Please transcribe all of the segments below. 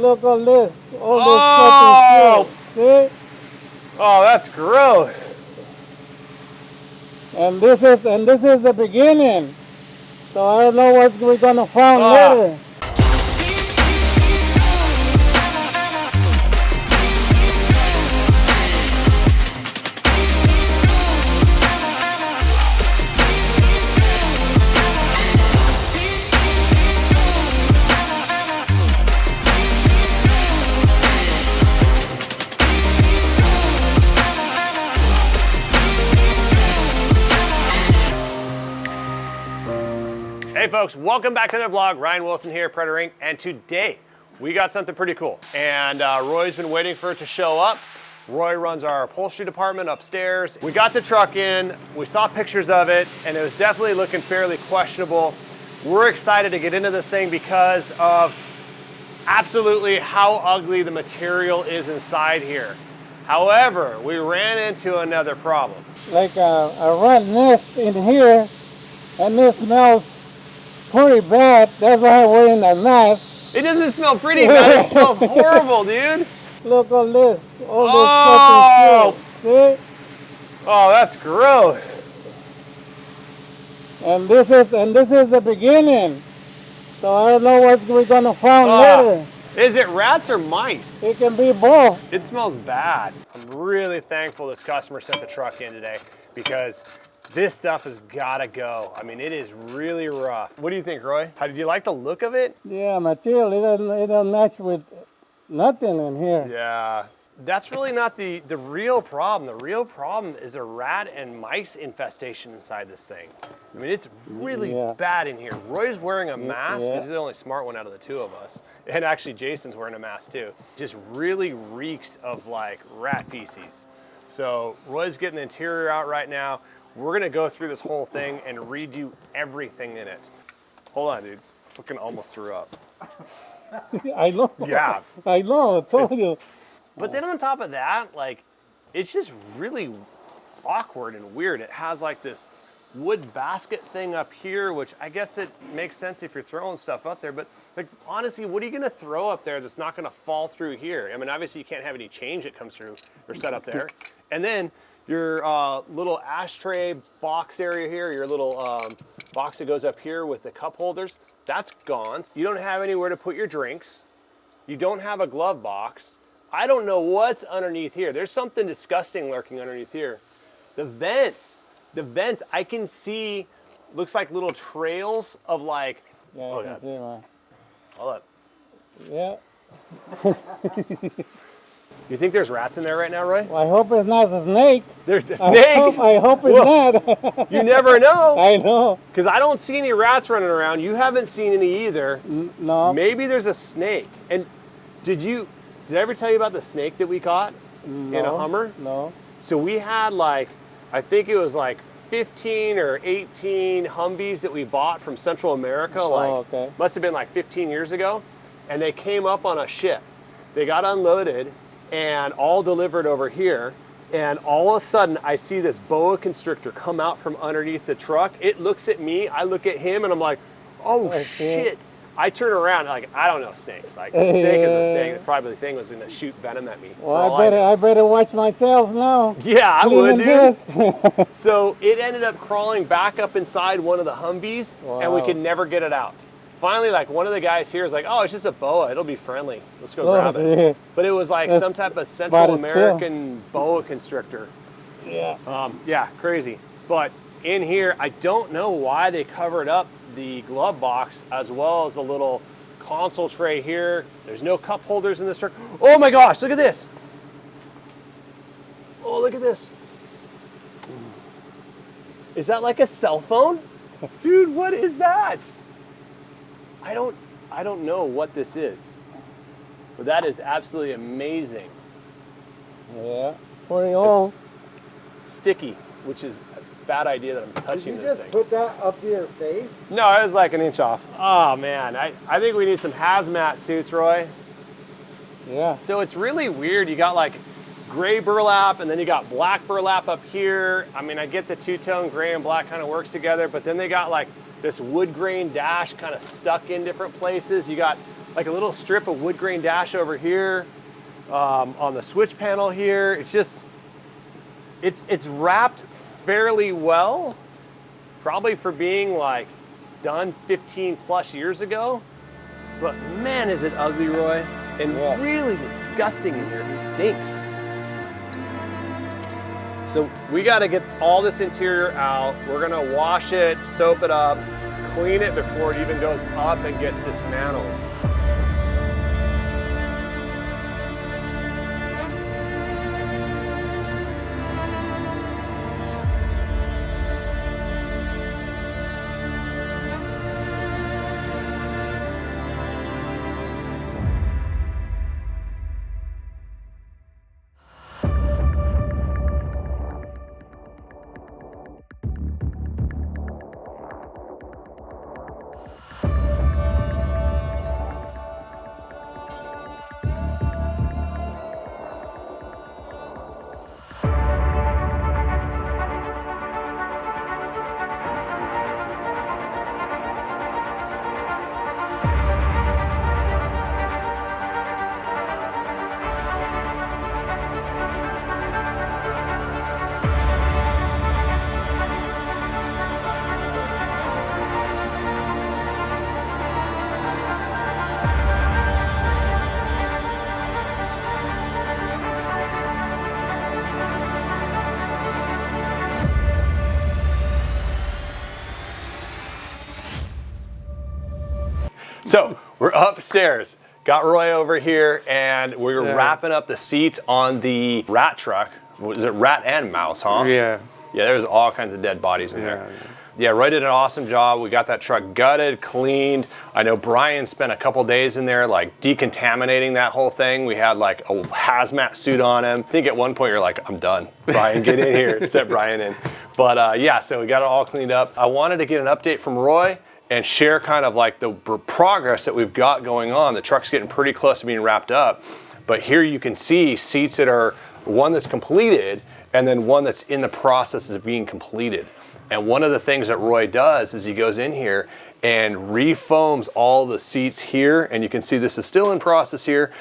Look at this. All Oh! this fucking shit. See? Oh, that's gross. And this is the beginning. So I don't know what we're gonna find later. Hey folks, welcome back to the vlog. Ryan Wilson here, Predator Inc. And today we got something pretty cool. And Roy's been waiting for it to show up. Roy runs our upholstery department upstairs. We got the truck in, we saw pictures of it, and it was definitely looking fairly questionable. We're excited to get into this thing because of absolutely how ugly the material is inside here. However, we ran into another problem. Like a rat nest in here, and this smells pretty bad. That's why I'm wearing a mask. It doesn't smell pretty bad, it smells horrible, dude. Look at this. All this fucking shit. See? Oh, that's gross. And this is the beginning. So I don't know what we're gonna find later. Is it rats or mice? It can be both. It smells bad. I'm really thankful this customer sent the truck in today because this stuff has gotta go. I mean, it is really rough. What do you think, Roy? How did you like the look of it? Yeah, material, it doesn't match with nothing in here. Yeah, that's really not the real problem. The real problem is a rat and mice infestation inside this thing. I mean, it's really bad in here. Roy's wearing a mask. He's the only smart one out of the two of us. And actually, Jason's wearing a mask too. Just really reeks of like rat feces. So Roy's getting the interior out right now. We're gonna go through this whole thing and redo everything in it. Hold on, dude. I fucking almost threw up. I know. Yeah. I know, I told you. But then on top of that, like, it's just really awkward and weird. It has like this wood basket thing up here, which I guess it makes sense if you're throwing stuff up there, but like, honestly, what are you gonna throw up there that's not gonna fall through here? I mean, obviously you can't have any change that comes through or set up there. And then your little ashtray box area here, your little box that goes up here with the cup holders, that's gone. You don't have anywhere to put your drinks. You don't have a glove box. I don't know what's underneath here. There's something disgusting lurking underneath here. The vents, I can see, looks like little trails of like, Yeah, oh I can God. see, man. Hold up. Yeah. You think there's rats in there right now, Roy? Well, I hope it's not a snake. There's a snake? I hope it's not. You never know. I know. Because I don't see any rats running around. You haven't seen any either. No. Maybe there's a snake. And did I ever tell you about the snake that we caught in a Hummer? No. So we had like, I think it was like 15 or 18 Humvees that we bought from Central America. Like, must have been like 15 years ago. And they came up on a ship. They got unloaded and all delivered over here. And all of a sudden I see this boa constrictor come out from underneath the truck. It looks at me, I look at him, and I'm like, oh shit. I turn around, like, I don't know snakes. Like, a snake is a snake. The probably thing was gonna shoot venom at me. Well, I better watch myself now. Yeah, I would, dude. This. So it ended up crawling back up inside one of the Humvees, and we could never get it out. Finally, like, one of the guys here is like, oh, it's just a boa. It'll be friendly. Let's go grab it. Yeah. But it was like some type of Central American boa constrictor. Yeah. Yeah, crazy. But in here, I don't know why they covered up the glove box as well as a little console tray here. There's no cup holders in this truck. Oh my gosh, look at this. Oh, look at this. Is that like a cell phone? Dude, what is that? I don't know what this is. But that is absolutely amazing. Yeah. Pretty old. It's sticky, which is a bad idea that I'm touching this thing. Did you just put that up to your face? No, it was like an inch off. Oh man, I think we need some hazmat suits, Roy. Yeah. So it's really weird. You got like gray burlap and then you got black burlap up here. I mean, I get the two-tone gray and black kind of works together, but then they got like this wood grain dash kind of stuck in different places. You got like a little strip of wood grain dash over here, on the switch panel here. It's just, it's wrapped fairly well, probably for being like done 15 plus years ago. But man, is it ugly, Roy, and really disgusting in here. It stinks. So we got to get all this interior out. We're gonna wash it, soap it up, clean it before it even goes up and gets dismantled. So we're upstairs, got Roy over here, and we were wrapping up the seats on the rat truck. Was it rat and mouse, huh? Yeah. Yeah, there's all kinds of dead bodies in there. Yeah, Roy did an awesome job. We got that truck gutted, cleaned. I know Brian spent a couple days in there like decontaminating that whole thing. We had like a hazmat suit on him. I think at one point you're like, I'm done. Brian, get in here. Set Brian in. But yeah, so we got it all cleaned up. I wanted to get an update from Roy and share kind of like the progress that we've got going on. The truck's getting pretty close to being wrapped up. But here you can see seats that are one that's completed and then one that's in the process of being completed. And one of the things that Roy does is he goes in here and refoams all the seats here. And you can see this is still in process here.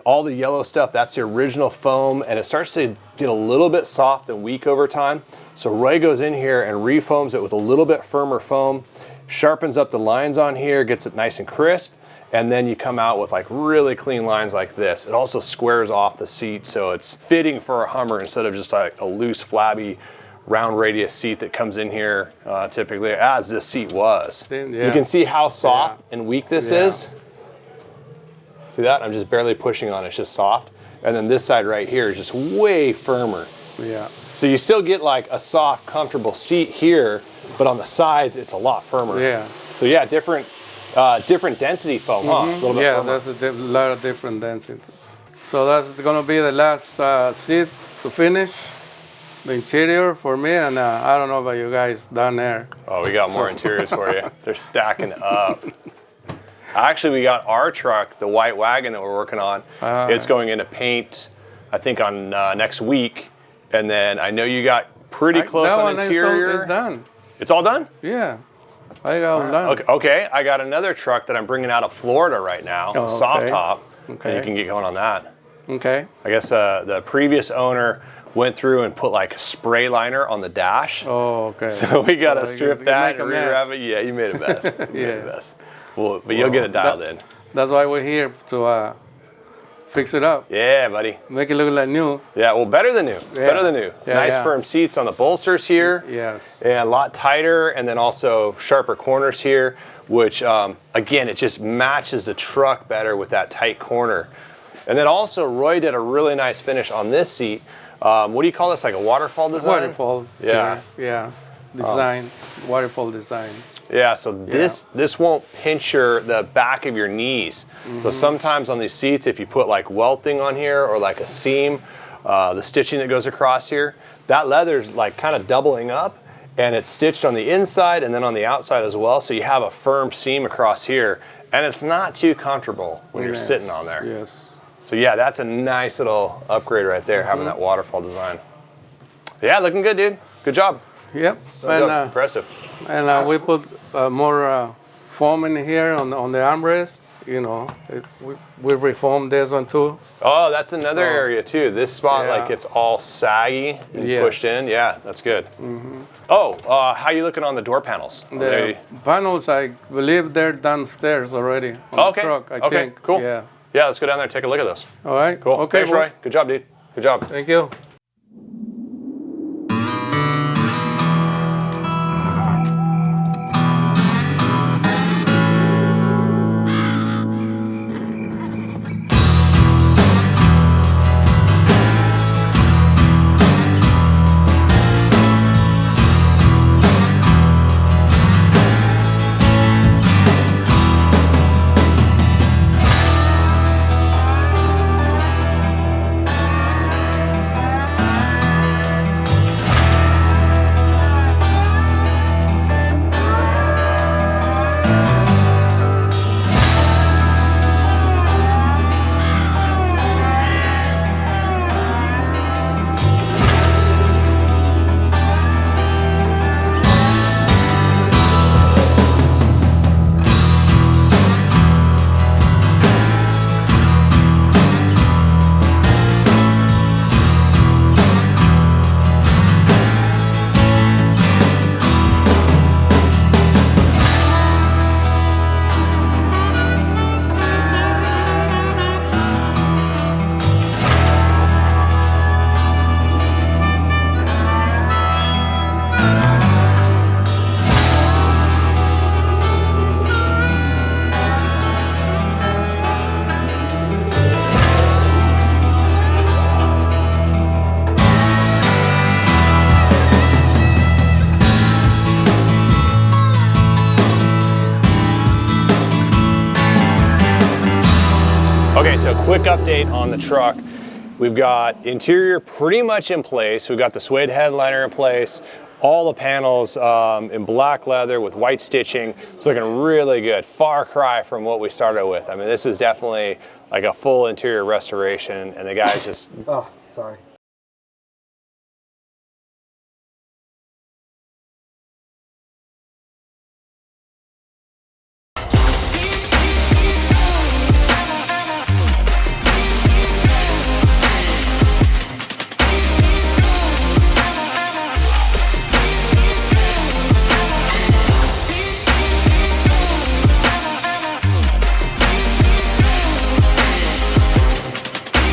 All the yellow stuff, that's the original foam, and it starts to get a little bit soft and weak over time. So Roy goes in here and refoams it with a little bit firmer foam, sharpens up the lines on here, gets it nice and crisp, and then you come out with like really clean lines like this. It also squares off the seat so it's fitting for a Hummer instead of just like a loose, flabby, round radius seat that comes in here typically, as this seat was. Yeah. You can see how soft and weak this is. See that? I'm just barely pushing on it, it's just soft. And then this side right here is just way firmer. Yeah. So you still get like a soft, comfortable seat here, but on the sides, it's a lot firmer. Yeah. So yeah, different density foam, huh? A little bit firmer. That's a lot of different density. So that's gonna be the last seat to finish. The interior for me, and I don't know about you guys down there. Oh, we got more interiors for you. They're stacking up. Actually, we got our truck, the white wagon that we're working on. It's going into paint, I think on next week. And then I know you got pretty close on interior. It's done. It's all done? Yeah, I got all done. Okay, I got another truck that I'm bringing out of Florida right now, soft top. Okay. And you can get going on that. Okay. I guess the previous owner went through and put like spray liner on the dash. Oh, okay. So we got to strip that and rewrap it. Yeah, you made a mess. You made a mess. Well, but you'll get it dialed in. That's why we're here, to fix it up. Yeah, buddy. Make it look like new. Yeah, well, better than new. Yeah. Better than new. Yeah, nice firm seats on the bolsters here. Yes. And a lot tighter, and then also sharper corners here, which, again, it just matches the truck better with that tight corner. And then also, Roy did a really nice finish on this seat. What do you call this, like a waterfall design? Waterfall. Yeah. Yeah. Design, waterfall design. Yeah, so this won't pinch the back of your knees. So sometimes on these seats, if you put like welting on here or like a seam, the stitching that goes across here, that leather's like kind of doubling up, and it's stitched on the inside and then on the outside as well. So you have a firm seam across here, and it's not too comfortable when you're sitting on there. Yes. So yeah, that's a nice little upgrade right there, having that waterfall design. Yeah, looking good, dude. Good job. Yep. Impressive. And we put more foam in here on the armrest, you know, we reformed this one too. Oh, that's another area too. This spot, Yeah. like it's all saggy and Yes. pushed in. Yeah, that's good. Oh, how you looking on the door panels? Are The they- panels, I believe they're downstairs already on okay. the truck. I Okay. think. Cool. Yeah. Yeah, let's go down there and take a look at those. All right. Cool. Okay. Thanks, boss. Roy. Good job, dude. Good job. Thank you. Okay, so quick update on the truck. We've got interior pretty much in place. We've got the suede headliner in place. All the panels in black leather with white stitching. It's looking really good. Far cry from what we started with. I mean, this is definitely like a full interior restoration, and the guys just Oh, sorry.